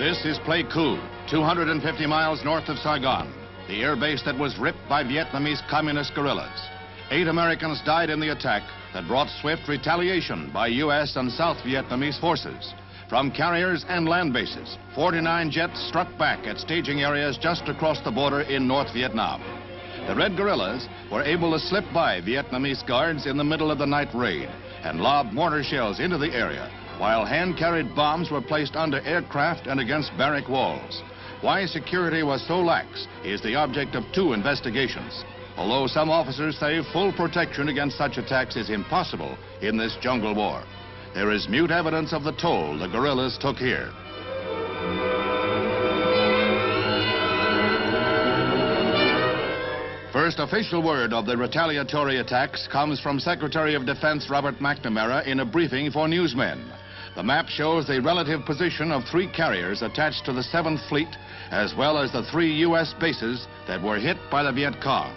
This is Pleiku, 250 miles north of Saigon, the airbase that was ripped by Vietnamese communist guerrillas. 8 Americans died in the attack that brought swift retaliation by U.S. and South Vietnamese forces. From carriers and land bases, 49 jets struck back at staging areas just across the border in North Vietnam. The Red Guerrillas were able to slip by Vietnamese guards in the middle of the night raid and lob mortar shells into the area, while hand-carried bombs were placed under aircraft and against barrack walls. Why security was so lax is the object of 2 investigations, although some officers say full protection against such attacks is impossible in this jungle war. There is mute evidence of the toll the guerrillas took here. First official word of the retaliatory attacks comes from Secretary of Defense Robert McNamara in a briefing for newsmen. The map shows the relative position of 3 carriers attached to the 7th Fleet, as well as the 3 U.S. bases that were hit by the Viet Cong.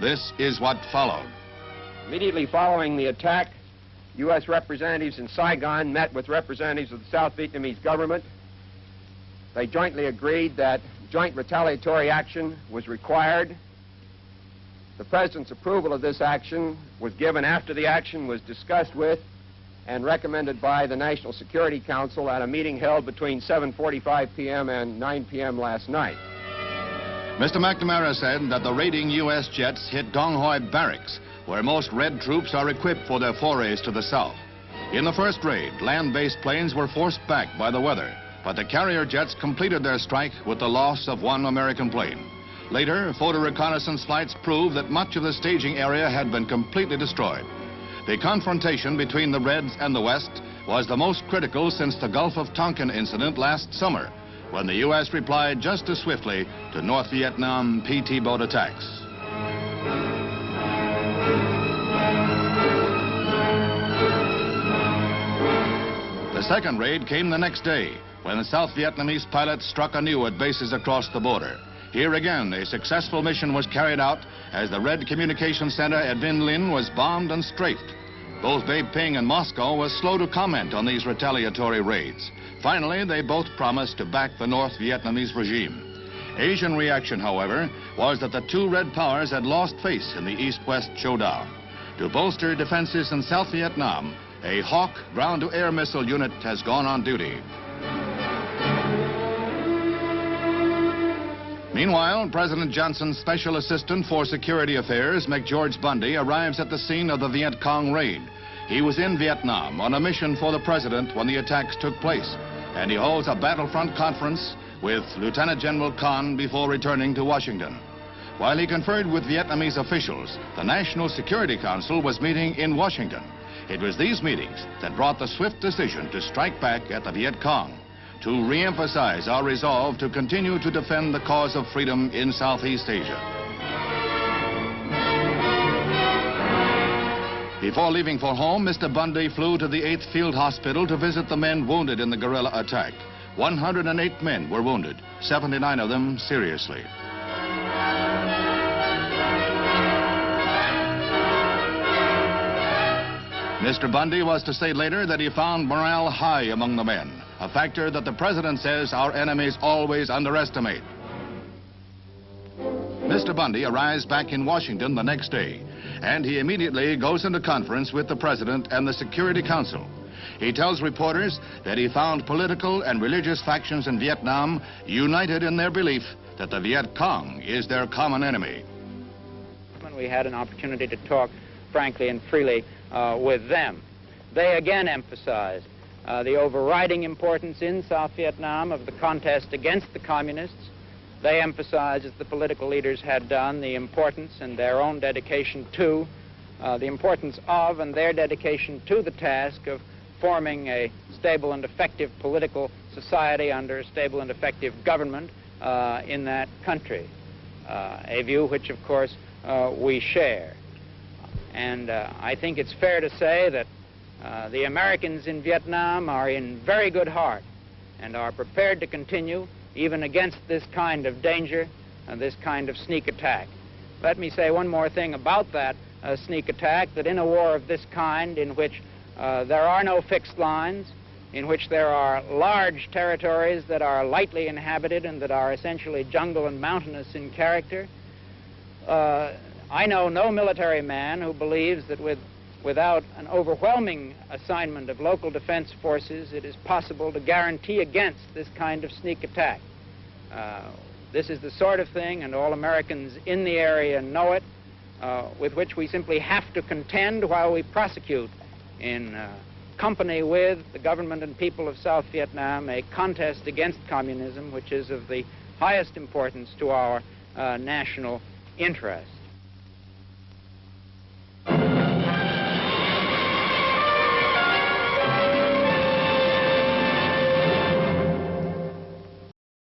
This is what followed. Immediately following the attack, U.S. representatives in Saigon met with representatives of the South Vietnamese government. They jointly agreed that joint retaliatory action was required. The President's approval of this action was given after the action was discussed with and recommended by the National Security Council at a meeting held between 7:45 p.m. and 9 p.m. last night. Mr. McNamara said that the raiding U.S. jets hit Dong Hoi barracks, where most Red troops are equipped for their forays to the south. In the first raid, land-based planes were forced back by the weather, but the carrier jets completed their strike with the loss of 1 American plane. Later, photo reconnaissance flights proved that much of the staging area had been completely destroyed. The confrontation between the Reds and the West was the most critical since the Gulf of Tonkin incident last summer, when the U.S. replied just as swiftly to North Vietnam PT boat attacks. The second raid came the next day, when the South Vietnamese pilots struck anew at bases across the border. Here again, a successful mission was carried out as the Red Communication Center at Vinh Linh was bombed and strafed. Both Beiping and Moscow were slow to comment on these retaliatory raids. Finally, they both promised to back the North Vietnamese regime. Asian reaction, however, was that the 2 Red powers had lost face in the East-West showdown. To bolster defenses in South Vietnam, a Hawk ground-to-air missile unit has gone on duty. Meanwhile, President Johnson's Special Assistant for Security Affairs, McGeorge Bundy, arrives at the scene of the Viet Cong raid. He was in Vietnam on a mission for the President when the attacks took place, and he holds a battlefront conference with Lieutenant General Con before returning to Washington. While he conferred with Vietnamese officials, the National Security Council was meeting in Washington. It was these meetings that brought the swift decision to strike back at the Viet Cong, to re-emphasize our resolve to continue to defend the cause of freedom in Southeast Asia. Before leaving for home, Mr. Bundy flew to the 8th Field Hospital to visit the men wounded in the guerrilla attack. 108 men were wounded, 79 of them seriously. Mr. Bundy was to say later that he found morale high among the men, a factor that the President says our enemies always underestimate. Mr. Bundy arrives back in Washington the next day, and he immediately goes into conference with the President and the Security Council. He tells reporters that he found political and religious factions in Vietnam united in their belief that the Viet Cong is their common enemy. We had an opportunity to talk frankly and freely with them. They again emphasized the overriding importance in South Vietnam of the contest against the communists. They emphasized, as the political leaders had done, the importance and their own dedication to, the importance of and their dedication to the task of forming a stable and effective political society under a stable and effective government in that country, a view which, of course, we share. And I think it's fair to say that the Americans in Vietnam are in very good heart and are prepared to continue even against this kind of danger and this kind of sneak attack. Let me say one more thing about that sneak attack, that in a war of this kind in which there are no fixed lines, in which there are large territories that are lightly inhabited and that are essentially jungle and mountainous in character. I know no military man who believes that without an overwhelming assignment of local defense forces, it is possible to guarantee against this kind of sneak attack. This is the sort of thing, and all Americans in the area know it, with which we simply have to contend while we prosecute in company with the government and people of South Vietnam a contest against communism, which is of the highest importance to our national interests.